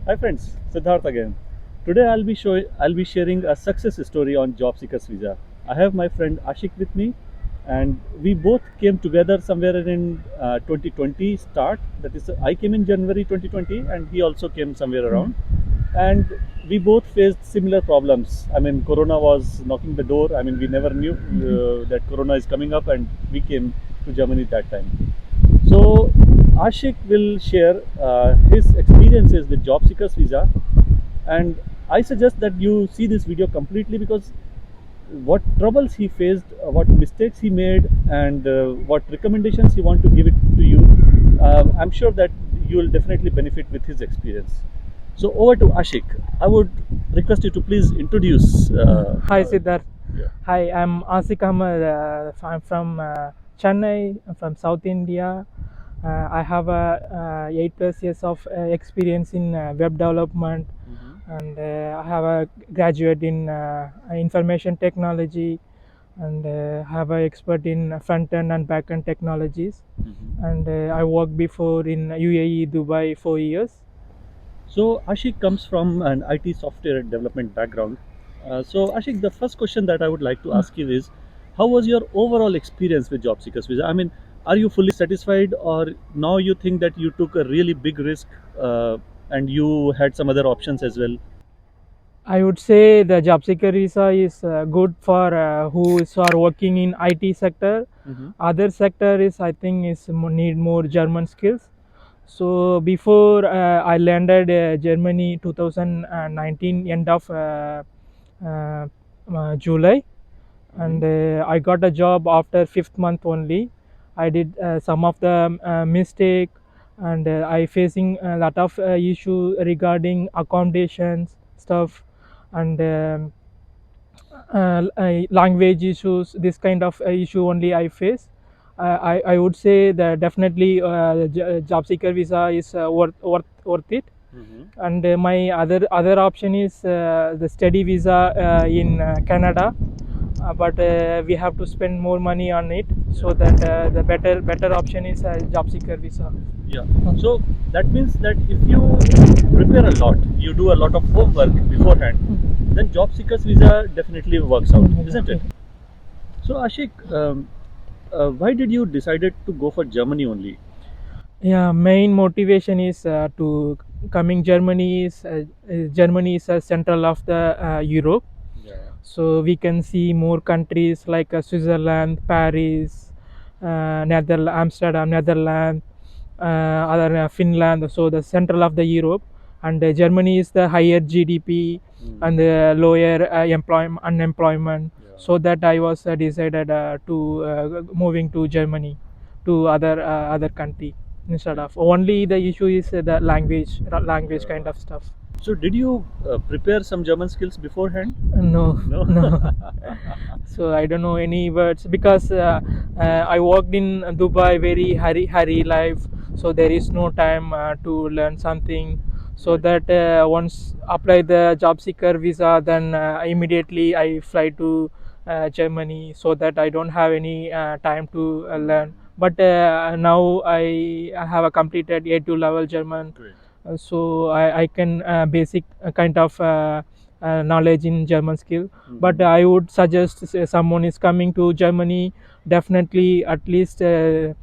Hi friends, Siddharth again. Today I'll be sharing a success story on job seekers visa. I have my friend Ashiq with me, and we both came together somewhere in 2020 start. That is, I came in January 2020, and he also came somewhere around. And we both faced similar problems. I mean, Corona was knocking the door. I mean, we never knew that Corona is coming up, and we came to Germany that time. So Ashik will share his experiences with job seekers visa, and I suggest that you see this video completely because what troubles he faced, what mistakes he made, and what recommendations he want to give it to you. I'm sure that you will definitely benefit with his experience. So over to Ashik. I would request you to please introduce. Hi Siddharth. Yeah. Hi, I'm Ashiq Ahmed. I'm from Chennai, from South India. I have 8+ years of experience in web development, and I have a graduate in information technology, and have a expert in front end and back end technologies. And I worked before in UAE, Dubai, 4 years. So Ashik comes from an IT software development background. So Ashik, the first question that I would like to ask you is, how was your overall experience with job seekers visa? I mean, are you fully satisfied, or now you think that you took a really big risk and you had some other options as well? I would say the job seeker visa is good for who are working in IT sector. Hmm. Other sector is I think is need more German skills. So before I landed Germany 2019 end of uh, July, Hmm. and I got a job after fifth month only. I did some of the mistake, and I facing a lot of issue regarding accommodations stuff, and language issues. This kind of issue only I face. I would say that definitely job seeker visa is worth it. Hmm. And my other option is the study visa in Canada, but we have to spend more money on it. Yeah. So that the better option is job seeker visa. Yeah. So that means that if you prepare a lot, you do a lot of homework beforehand, then job seekers visa definitely works out, isn't it? So Ashik, why did you decided to go for Germany only? Yeah, main motivation is to coming Germany is a central of the Europe, Yeah. so we can see more countries like Switzerland, Paris, Amsterdam, Netherlands, other Finland. So the central of the Europe, and Germany is the higher GDP Mm. and the lower unemployment. Yeah. So that I was decided to moving to Germany, to other country instead Yeah. of only the issue is the language kind Yeah. of stuff. So did you prepare some German skills beforehand? No, No. no. So I don't know any words because I worked in Dubai, very hurry life. So there is no time to learn something. So Right. that once apply the job seeker visa, then immediately I fly to Germany. So that I don't have any time to learn. But now I have a completed A2 level German, Great. so I can basic kind of knowledge in German skill. But Hmm. I would suggest someone is coming to Germany, definitely at least they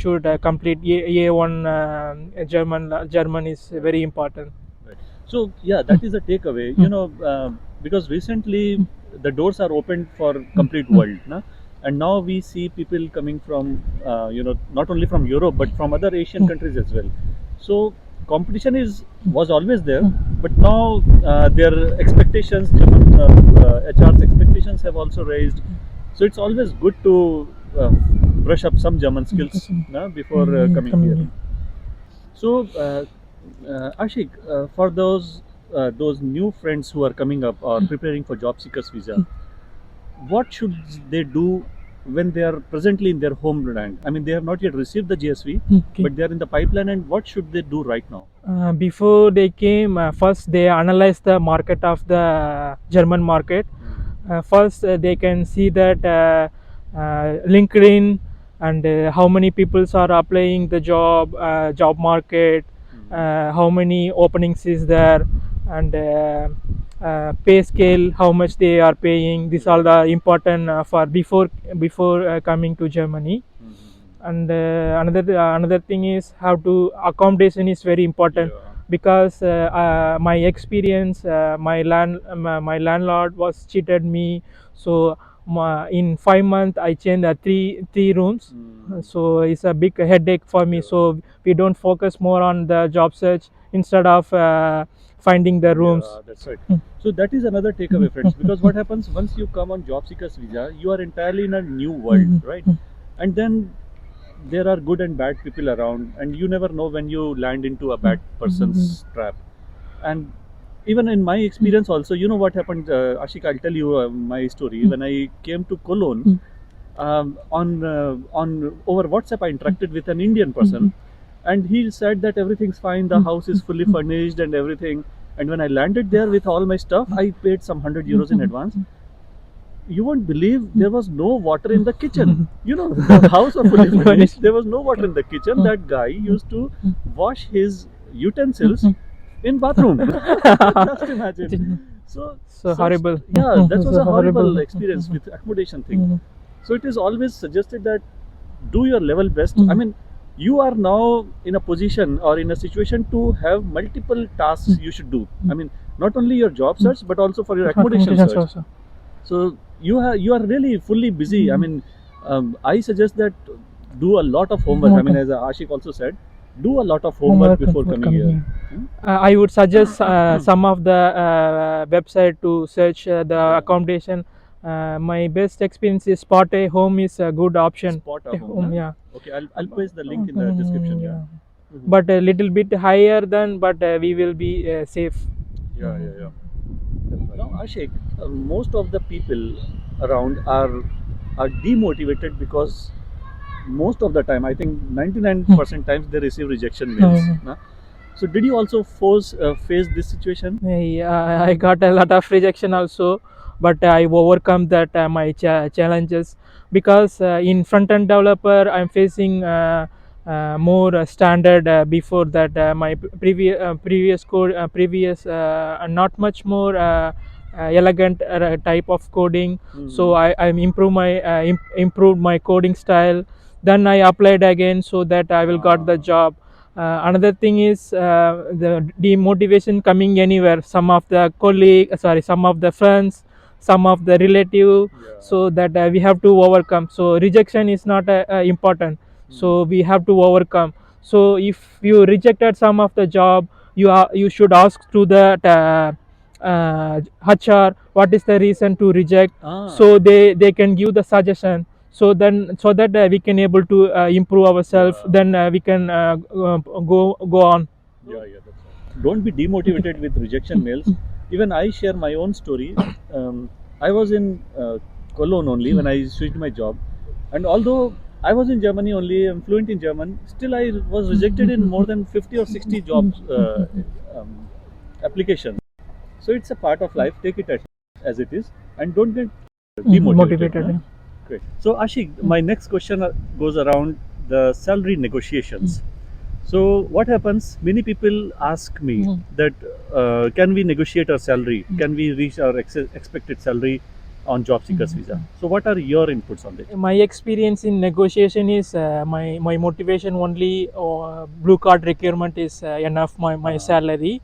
should complete A1 German is very important. Right. So yeah, that is a takeaway. Because recently the doors are opened for complete world, na? And now we see people coming from not only from Europe but from other Asian countries as well. So competition is was always there, but now their expectations, HR's expectations have also raised. So it's always good to brush up some German skills, na, before coming here. Coming. So, Ashik, for those new friends who are coming up or preparing for job seekers visa, what should they do when they are presently in their homeland? I mean, they have not yet received the JSV, Okay. but they are in the pipeline. And what should they do right now? Before they came, first they analyze the market of the German market. First, they can see that LinkedIn and how many people are applying the job market, how many openings is there, and pay scale, how much they are paying. These are the important for before coming to Germany. And another thing is how to accommodation is very important, because my experience, my landlord was cheated me. So in 5 months I changed three rooms. So it's a big headache for me. So we don't focus more on the job search instead of finding the rooms. That's right. So that is another takeaway, friends. Because what happens once you come on job seekers visa, you are entirely in a new world, right? And then there are good and bad people around, and you never know when you land into a bad person's trap. And even in my experience also, you know what happened, Ashik, I'll tell you my story. When I came to Cologne, on over WhatsApp I interacted with an Indian person, and he said that everything's fine, the house is fully furnished and everything. And when I landed there with all my stuff, I paid some €100 in advance. You won't believe there was no water in the kitchen. The house was fully furnished. There was no water in the kitchen. That guy used to wash his utensils in bathroom. Just imagine. So horrible. Yeah, that was a horrible experience with accommodation thing. So it is always suggested that do your level best. I mean, you are now in a position or in a situation to have multiple tasks you should do. I mean, not only your job search but also for your accommodation search. Also. So you are really fully busy. I mean, I suggest that do a lot of homework. I mean, as Ashik also said, do a lot of homework before coming here. I would suggest some of the website to search the accommodation. My best experience is Spot a Home is a good option. Spot a Home. Yeah. Okay, I'll paste the link in the description. Yeah. But a little bit higher than, but we will be safe. Yeah. Now, Ashik, most of the people around are demotivated because most of the time, I think 99% times they receive rejection mails. So did you also face this situation? I got a lot of rejection also, but I overcome that my challenges, because in front end developer I'm facing more standard. Before that my previous code, not much more elegant type of coding. So I'm improved my coding style. Then I applied again, so that I will got the job. Another thing is the demotivation coming anywhere. Some of the some of the friends, some of the relative. So that we have to overcome. So rejection is not important. So we have to overcome. So if you rejected some of the job, you should ask to the HR what is the reason to reject. So they can give the suggestion. So that we can able to improve ourselves. Then we can go on. Yeah, that's right. Don't be demotivated with rejection mails. Even I share my own story. I was in Cologne only when I switched my job, and although I was in Germany only, I'm fluent in German, still I was rejected in more than 50 or 60 jobs applications. So it's a part of life. Take it as it is, and don't get demotivated. Great. So Ashik, my next question goes around the salary negotiations. So what happens? Many people ask me that can we negotiate our salary? Can we reach our expected salary on job seekers visa? So what are your inputs on this? My experience in negotiation is my motivation only. Blue card requirement is enough my salary.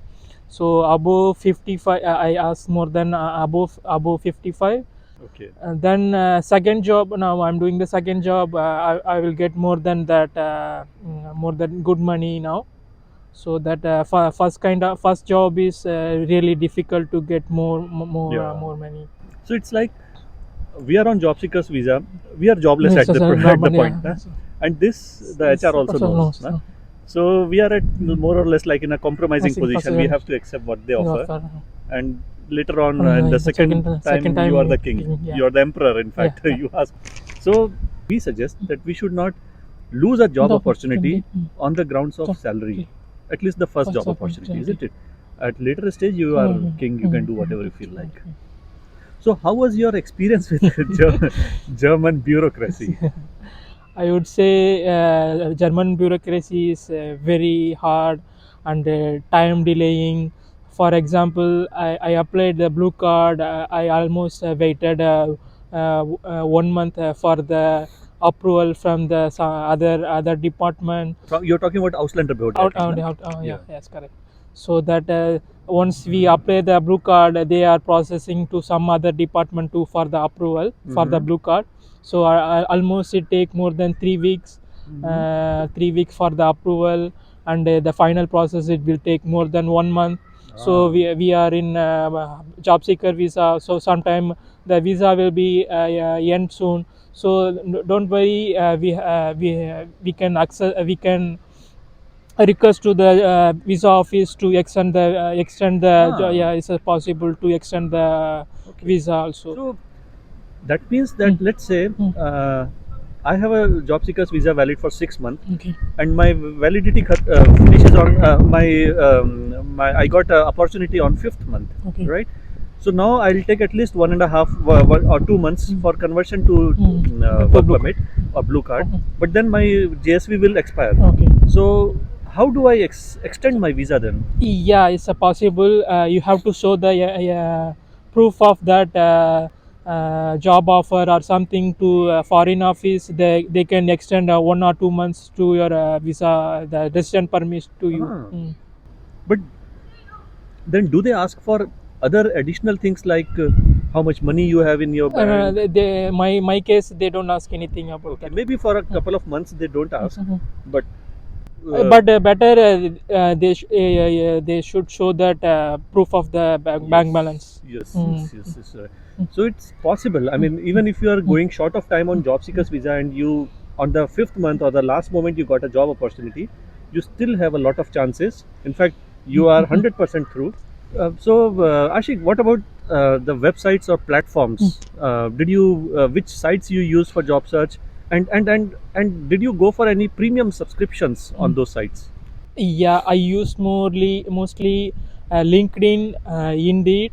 So above 55, I ask more than above 55. Okay. And then second job, now I'm doing the second job. I will get more than that, more than good money now. So that first job is really difficult to get more money. So it's like we are on job seekers visa. We are jobless at the point, and this the HR also knows. So we are at more or less like in a compromising position. We have to accept what they offer, and later on in the second time you are the king. You are the emperor, in fact. You ask. So we suggest that we should not lose a job opportunity on the grounds of salary. At least the first job opportunity, isn't it? At later stage you are king. You can do whatever you feel like. So how was your experience with German bureaucracy? I would say German bureaucracy is very hard, and time delaying. For example, I applied the blue card. I almost waited 1 month for the approval from the other department. You're talking about Ausländer Behörde, I think, no? Yeah, yes, correct. So that once we apply the blue card, they are processing to some other department too for the approval for the blue card. So almost it take more than 3 weeks, 3 weeks for the approval, and the final process it will take more than 1 month. So we are in job seeker visa. So sometime the visa will be end soon. So don't worry, we can access, we can request to the visa office to extend the yeah, it's possible to extend the visa also. So that means that let's say I have a job seeker's visa valid for 6 months, Okay. and my validity finishes on my I got a opportunity on 5th month, Okay. right? So now I'll take at least 1.5 or 2 months for conversion to work blue permit or blue card, but then my JSV will expire. Okay. So how do I extend my visa then? Yeah, it's a possible. You have to show the proof of that job offer or something to foreign office. They can extend 1 or 2 months to your visa, the resident permit to you. But then do they ask for other additional things like how much money you have in your bank? My case, they don't ask anything about Okay, that. maybe for a couple of months they don't ask, but But better they should show that proof of the bank balance. yes, yes. So it's possible. I mean, even if you are going short of time on job seekers visa and you on the 5th month or the last moment you got a job opportunity, you still have a lot of chances. In fact, you are 100% through. Ashik, what about the websites or platforms? Did you which sites you use for job search, and did you go for any premium subscriptions on those sites? Yeah, I use mostly LinkedIn, Indeed,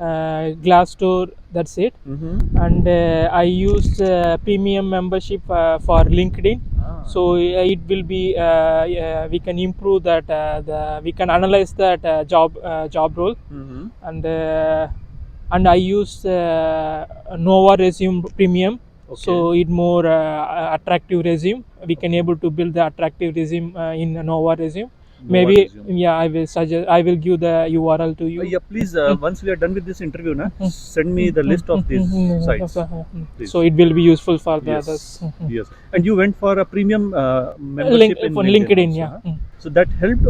Glassdoor. That's it. And I use premium membership for LinkedIn. So it will be we can improve that we can analyze that job role, and I use Nova Resume Premium. So it more attractive resume. We can able to build the attractive resume in Nova Resume. Maybe Resume. yeah, I will suggest. I will give the URL to you. Yeah, please. Once we are done with this interview, send me the list of these sites. Please. So it will be useful for the others. Yes. And you went for a premium membership in For LinkedIn LinkedIn, also, yeah. So that helped.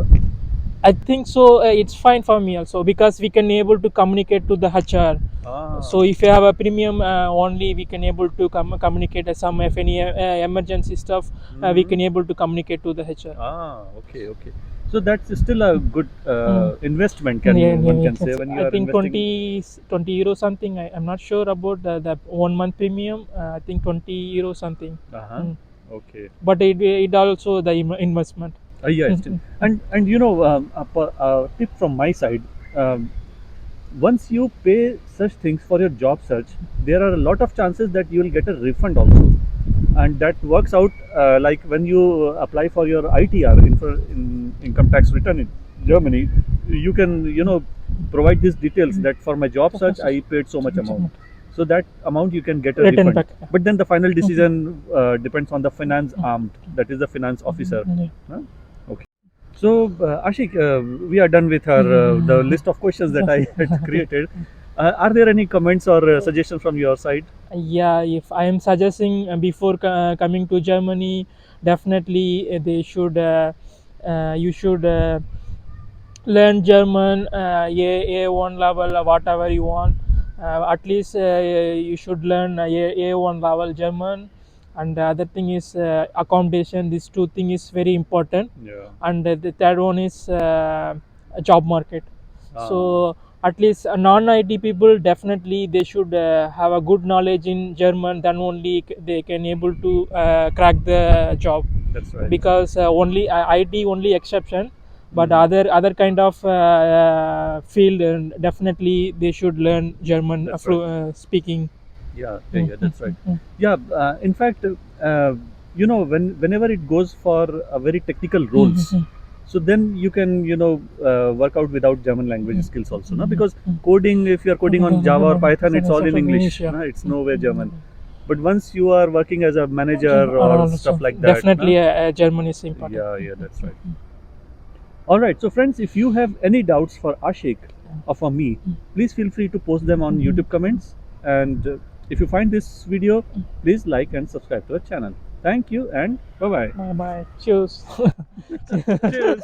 I think so. It's fine for me also because we can able to communicate to the HR. So if you have a premium only, we can able to communicate some if any emergency stuff. We can able to communicate to the HR. Okay. So that's still a good investment. One can say when you I are think investing. 20 euro something. I'm not sure about the 1 month premium. I think 20 euro something. Okay. But it also the investment. Yeah, still. And a tip from my side. Um, Once you pay such things for your job search, there are a lot of chances that you will get a refund also, and that works out like when you apply for your ITR in income tax return in Germany, you can provide these details that for my job search I paid so much amount, so that amount you can get a Return refund. back. But then the final decision depends on the finance arm, that is the finance officer. Huh? Okay. So, Ashik, we are done with our the list of questions that I had created. Are there any comments or suggestions from your side? Yeah, if I am suggesting before coming to Germany, definitely they should you should learn German A1 level, whatever you want. At least you should learn A1 level German. And the other thing is accommodation. These two things is very important. Yeah. And the third one is job market. So at least non-IT people, definitely they should have a good knowledge in German. Then only they can able to crack the job. That's right. Because only IT only exception, but other kind of field definitely they should learn German speaking. Yeah, that's right. Yeah, in fact, whenever it goes for a very technical roles, So then you can work out without German language skills also, no? Because coding, if you are coding on Java or Python, it's all in English, no? It's nowhere German. But once you are working as a manager or stuff like that, definitely German is important. yeah, that's right. All right, so friends, if you have any doubts for Ashik or for me, please feel free to post them on YouTube comments. And if you find this video, please like and subscribe to our channel. Thank you and bye bye. Bye bye. Cheers. Cheers.